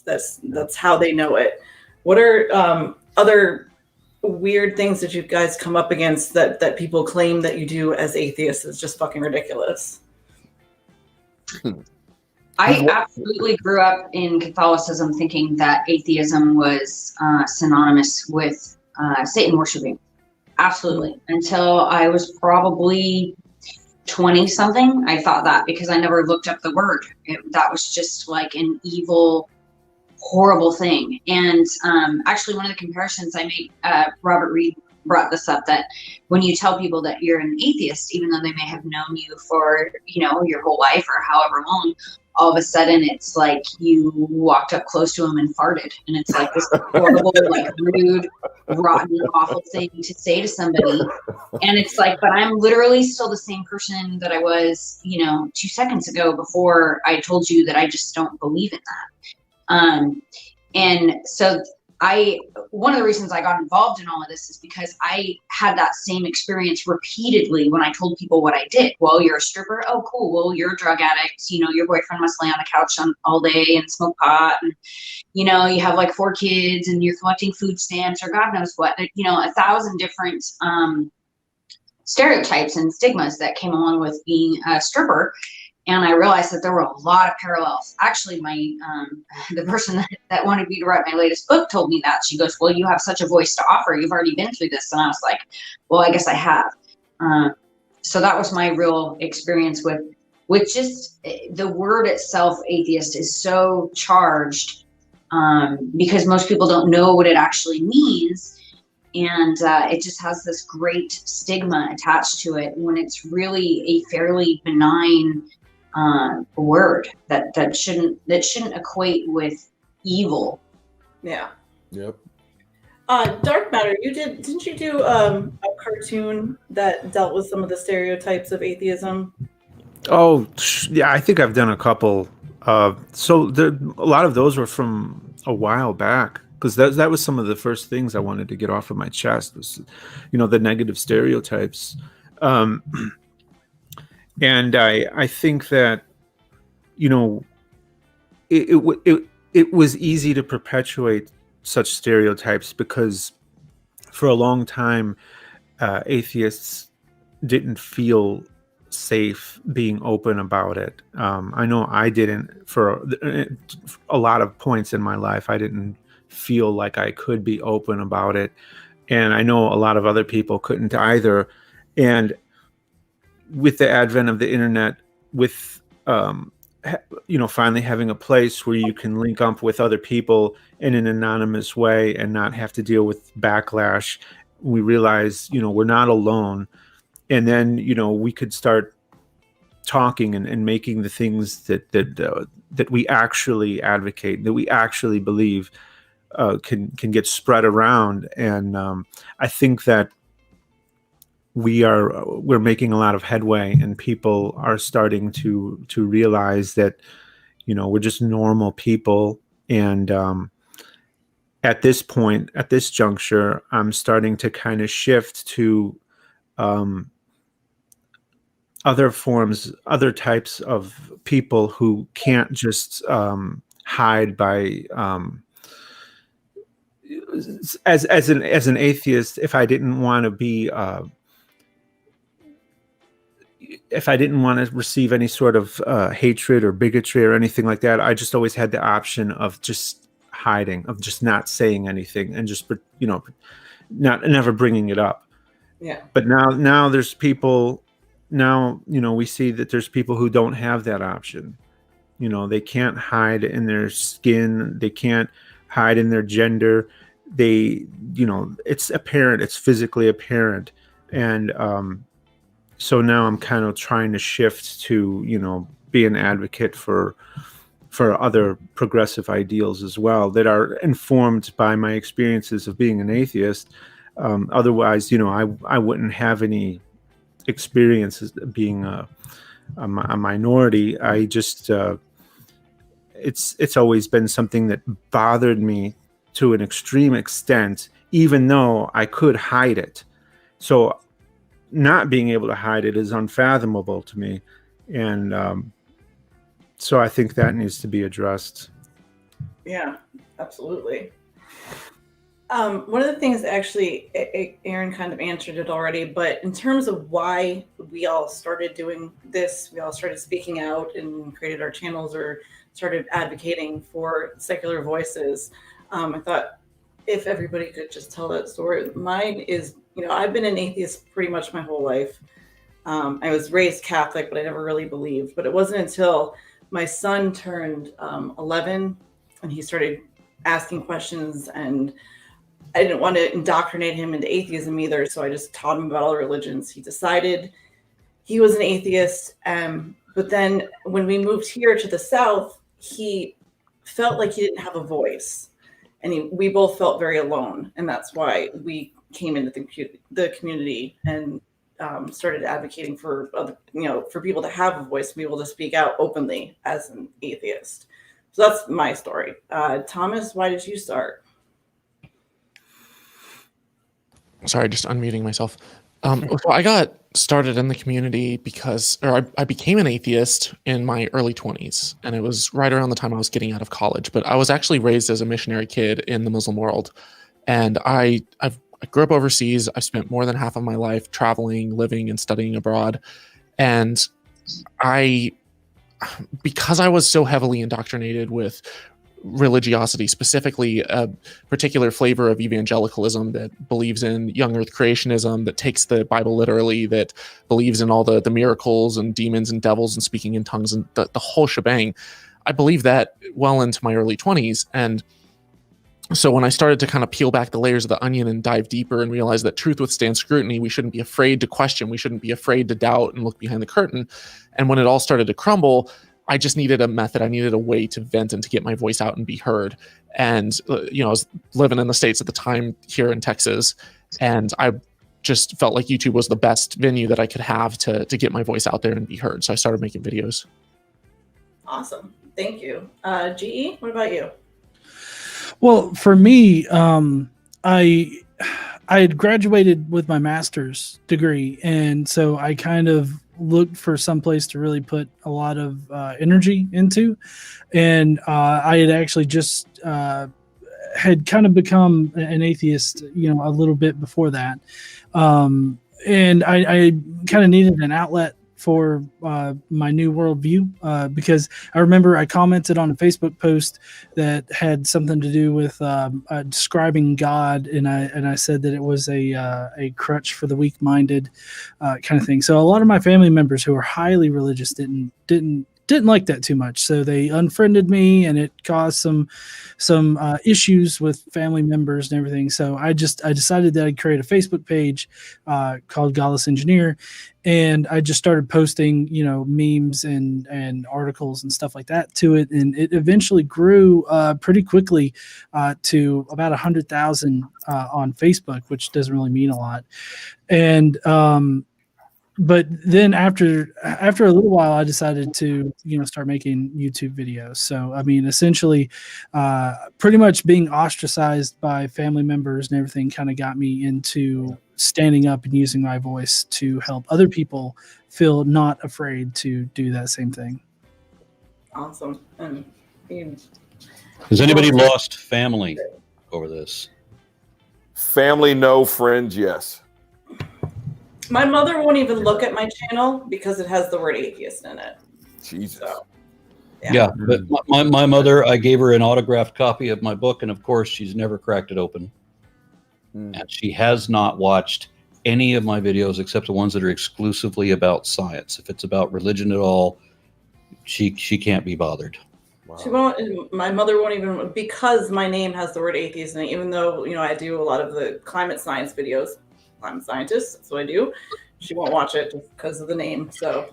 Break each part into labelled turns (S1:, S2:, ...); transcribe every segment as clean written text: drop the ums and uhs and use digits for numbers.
S1: That's how they know it. What are other weird things that you guys come up against that people claim that you do as atheists is just fucking ridiculous?
S2: I absolutely grew up in Catholicism thinking that atheism was synonymous with Satan worshiping. Absolutely. Until I was probably 20 something, I thought that, because I never looked up the word. That was just like an evil, horrible thing. And actually, one of the comparisons I made, Robert Reed brought this up, that when you tell people that you're an atheist, even though they may have known you for, your whole life or however long, all of a sudden it's like you walked up close to them and farted, and it's like this horrible, like rude, rotten, awful thing to say to somebody. And it's like, but I'm literally still the same person that I was, 2 seconds ago before I told you that I just don't believe in that. And so one of the reasons I got involved in all of this is because I had that same experience repeatedly when I told people what I did. Well, you're a stripper. Oh, cool. Well, you're a drug addict. Your boyfriend must lay on the couch all day and smoke pot. And, you have like 4 kids and you're collecting food stamps or God knows what, 1,000 different stereotypes and stigmas that came along with being a stripper. And I realized that there were a lot of parallels. Actually, the person that wanted me to write my latest book told me that. She goes, well, you have such a voice to offer. You've already been through this. And I was like, well, I guess I have. So that was my real experience with just the word itself, atheist, is so charged because most people don't know what it actually means. And it just has this great stigma attached to it when it's really a fairly benign word that shouldn't equate with evil.
S1: Yeah.
S3: Yep.
S1: Dark Matter, didn't you do a cartoon that dealt with some of the stereotypes of atheism?
S4: Oh, yeah, I think I've done a couple. So a lot of those were from a while back, because that was some of the first things I wanted to get off of my chest was, the negative stereotypes. And I think that, it was easy to perpetuate such stereotypes because for a long time, atheists didn't feel safe being open about it. I know I didn't for a lot of points in my life. I didn't feel like I could be open about it. And I know a lot of other people couldn't either. And with the advent of the internet, with finally having a place where you can link up with other people in an anonymous way and not have to deal with backlash, we realize we're not alone. And then we could start talking and making the things that we actually advocate, that we actually believe can get spread around. And I think that we're making a lot of headway, and people are starting to realize that we're just normal people. And at this point, at this juncture, I'm starting to kind of shift to other types of people who can't just hide by as an atheist. If I didn't want to be if I didn't want to receive any sort of hatred or bigotry or anything like that, I just always had the option of just hiding, of just not saying anything, and just never bringing it up.
S1: Yeah.
S4: But now there's people. Now we see that there's people who don't have that option. They can't hide in their skin. They can't hide in their gender. They it's apparent. It's physically apparent. And so now I'm kind of trying to shift to, be an advocate for other progressive ideals as well that are informed by my experiences of being an atheist. Otherwise, I wouldn't have any experiences being a minority. I just, it's always been something that bothered me to an extreme extent, even though I could hide it. So not being able to hide it is unfathomable to me. And so I think that needs to be addressed.
S1: Yeah, absolutely. One of the things, actually, Aaron kind of answered it already, but in terms of why we all started doing this, we all started speaking out and created our channels or started advocating for secular voices. I thought if everybody could just tell that story. Mine is, I've been an atheist pretty much my whole life. I was raised Catholic, but I never really believed. But it wasn't until my son turned 11 and he started asking questions, and I didn't want to indoctrinate him into atheism either, so I just taught him about all the religions. He decided he was an atheist, but then when we moved here to the South, he felt like he didn't have a voice, and we both felt very alone, and that's why we came into the community and started advocating for for people to have a voice, to be able to speak out openly as an atheist. So that's my story. Thomas, why did you start?
S3: Sorry, just unmuting myself. So I got started in the community I became an atheist in my early 20s, and it was right around the time I was getting out of college. But I was actually raised as a missionary kid in the Muslim world, and I grew up overseas. I spent more than half of my life traveling, living, and studying abroad, and because I was so heavily indoctrinated with religiosity, specifically a particular flavor of evangelicalism that believes in young earth creationism, that takes the Bible literally, that believes in all the miracles and demons and devils and speaking in tongues and the whole shebang. I believed that well into my early 20s. And so when I started to kind of peel back the layers of the onion and dive deeper and realize that truth withstands scrutiny, we shouldn't be afraid to question, we shouldn't be afraid to doubt and look behind the curtain. And when it all started to crumble, I just needed a method. I needed a way to vent and to get my voice out and be heard. And, I was living in the States at the time here in Texas, and I just felt like YouTube was the best venue that I could have to get my voice out there and be heard. So I started making videos.
S1: Awesome. Thank you. GE, what about you?
S5: Well, for me, I had graduated with my master's degree, and so I kind of looked for some place to really put a lot of energy into, and I had actually just had kind of become an atheist, a little bit before that, and I kind of needed an outlet for my new worldview, because I remember I commented on a Facebook post that had something to do with describing God, and I said that it was a crutch for the weak-minded, kind of thing. So a lot of my family members who are highly religious didn't like that too much, so they unfriended me, and it caused some issues with family members and everything. So I decided that I'd create a Facebook page called Godless Engineer, and I just started posting memes and articles and stuff like that to it, and it eventually grew pretty quickly to about 100,000 on Facebook, which doesn't really mean a lot. And but then after a little while, I decided to start making YouTube videos. So I mean, essentially, pretty much being ostracized by family members and everything kind of got me into standing up and using my voice to help other people feel not afraid to do that same thing.
S1: Awesome.
S6: Has anybody lost family over this?
S7: Family, no. Friends, yes.
S1: My mother won't even look at my channel because it has the word atheist in it.
S7: Jesus.
S1: So,
S6: Yeah, but my mother, I gave her an autographed copy of my book, and of course, she's never cracked it open. And she has not watched any of my videos except the ones that are exclusively about science. If it's about religion at all, she can't be bothered.
S7: Wow.
S1: She won't. My mother won't even, because my name has the word atheist in it. Even though I do a lot of the climate science videos. I'm a scientist, so I do. She won't watch it just because of the name. So,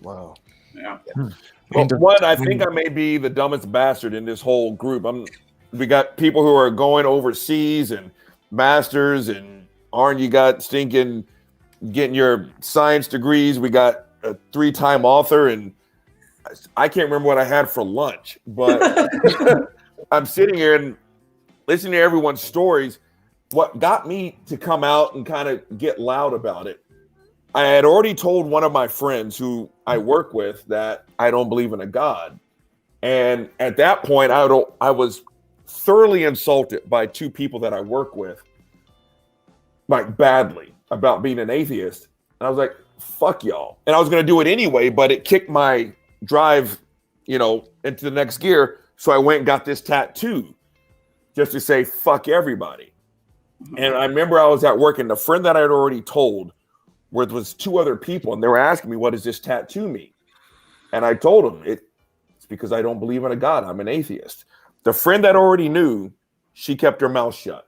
S7: Wow.
S1: Yeah.
S7: Well, one, I think I may be the dumbest bastard in this whole group. We got people who are going overseas and masters, and aren't you got stinking getting your science degrees? We got a 3-time author, and I can't remember what I had for lunch, but I'm sitting here and listening to everyone's stories. What got me to come out and kind of get loud about it, I had already told one of my friends who I work with that I don't believe in a God. And at that point, I was thoroughly insulted by two people that I work with, like badly, about being an atheist. And I was like, fuck y'all. And I was going to do it anyway, but it kicked my drive, into the next gear. So I went and got this tattoo just to say, fuck everybody. And I remember I was at work, and the friend that I had already told, where there was two other people, and they were asking me, what does this tattoo mean? And I told them, it's because I don't believe in a God. I'm an atheist. The friend that already knew, she kept her mouth shut.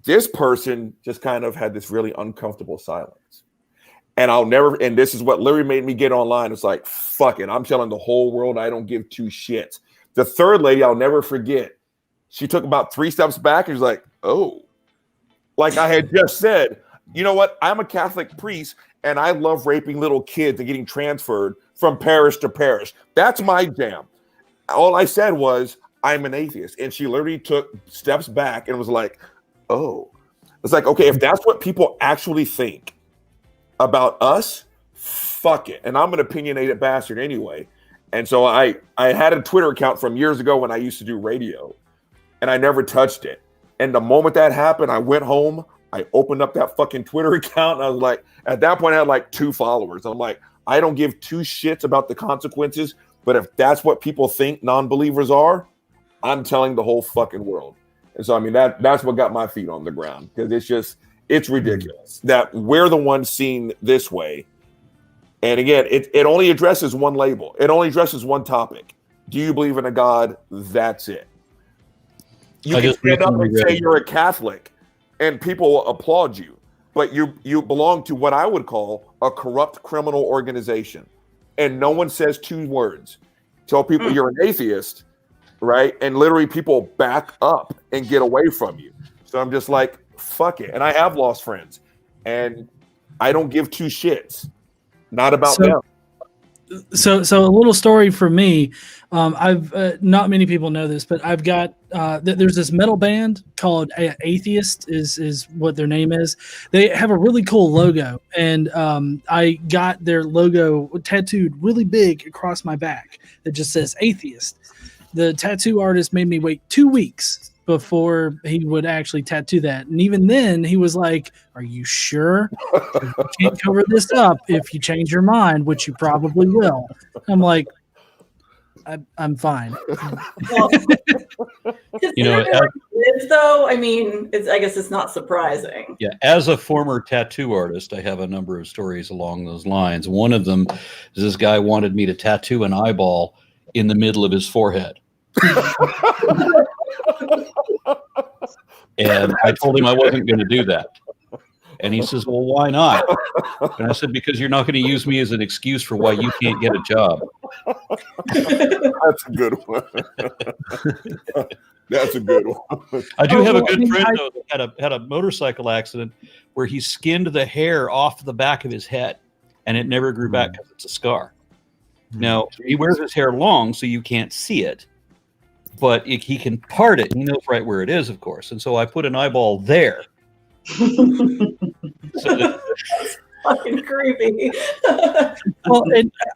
S7: This person just kind of had this really uncomfortable silence. And and this is what literally made me get online. It's like, fuck it. I'm telling the whole world I don't give two shits. The third lady, I'll never forget. She took about 3 steps back and was like, oh, like I had just said, you know what? I'm a Catholic priest and I love raping little kids and getting transferred from parish to parish. That's my jam. All I said was, I'm an atheist. And she literally took steps back and was like, oh. It's like, okay, if that's what people actually think about us, fuck it. And I'm an opinionated bastard anyway. And so I had a Twitter account from years ago when I used to do radio, and I never touched it. And the moment that happened, I went home, I opened up that fucking Twitter account, and I was like, at that point I had like 2 followers. I'm like, I don't give 2 shits about the consequences, but if that's what people think non-believers are, I'm telling the whole fucking world. And so, I mean, that's what got my feet on the ground, because it's ridiculous that we're the ones seen this way. And again, it only addresses one label. It only addresses one topic. Do you believe in a God? That's it. You can stand up and say you're a Catholic and people will applaud you, but you belong to what I would call a corrupt criminal organization. And no one says 2 words. Tell people you're an atheist, right? And literally people back up and get away from you. So I'm just like, fuck it. And I have lost friends, and I don't give 2 shits. Not about them.
S5: So a little story for me. I've not many people know this, but I've got there's this metal band called Atheist is what their name is. They have a really cool logo, and I got their logo tattooed really big across my back that just says Atheist. The tattoo artist made me wait 2 weeks before he would actually tattoo that. And even then he was like, are you sure? You can't cover this up if you change your mind, which you probably will. I'm like, I'm fine.
S1: Well, though, I mean, I guess it's not surprising.
S6: Yeah, as a former tattoo artist, I have a number of stories along those lines. One of them is this guy wanted me to tattoo an eyeball in the middle of his forehead. And I told him I wasn't going to do that. And he says, well, why not? And I said, because you're not going to use me as an excuse for why you can't get a job.
S7: That's a good one. That's a good one.
S6: I do have a good friend, though, that had a motorcycle accident where he skinned the hair off the back of his head, and it never grew back because it's a scar. Now, he wears his hair long, so you can't see it. But he can part it. He knows right where it is, of course. And so I put an eyeball there.
S1: Fucking creepy.
S5: Well,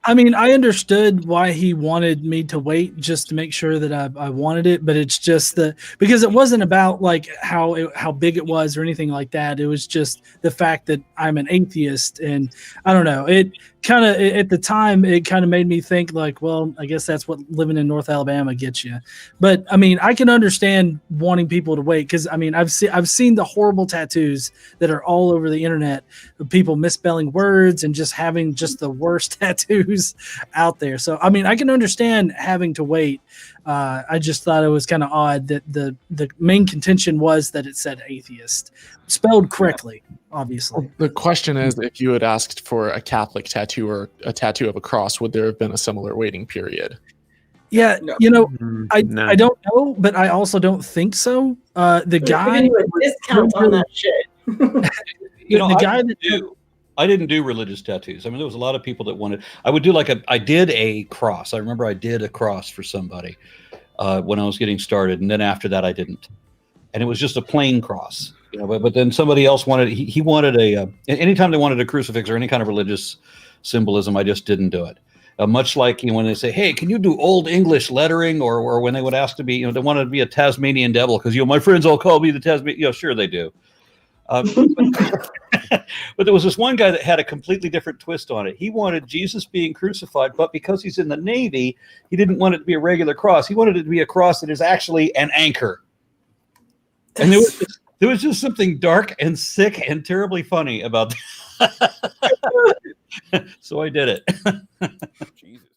S5: I mean, I understood why he wanted me to wait just to make sure that I wanted it, but it's just because it wasn't about like how big it was or anything like that. It was just the fact that I'm an atheist, and I don't know. It kind of at the time it kind of made me think like, well, I guess that's what living in North Alabama gets you. But I mean, I can understand wanting people to wait, because I mean, I've seen the horrible tattoos that are all over the internet of people misspelling words and just having just the worst tattoos out there. So I mean, I can understand having to wait. I just thought it was kind of odd that the main contention was that it said atheist, spelled correctly, obviously.
S3: The question is, if you had asked for a Catholic tattoo or a tattoo of a cross, would there have been a similar waiting period?
S5: Yeah,
S1: no.
S5: I don't know, but I also don't think so. The guy
S1: discount on that shit.
S5: The guy that
S6: I didn't do religious tattoos. I mean, there was a lot of people that wanted. I would do I did a cross. I remember I did a cross for somebody when I was getting started, and then after that, I didn't. And it was just a plain cross, But then somebody else wanted. He wanted anytime they wanted a crucifix or any kind of religious symbolism, I just didn't do it. Much like when they say, "Hey, can you do Old English lettering?" or when they would ask to be, they wanted to be a Tasmanian devil because my friends all call me the Tasmanian. Sure they do. But there was this one guy that had a completely different twist on it. He wanted Jesus being crucified, but because he's in the Navy, he didn't want it to be a regular cross. He wanted it to be a cross that is actually an anchor. And there was just something dark and sick and terribly funny about that. So I did it.
S7: Jesus.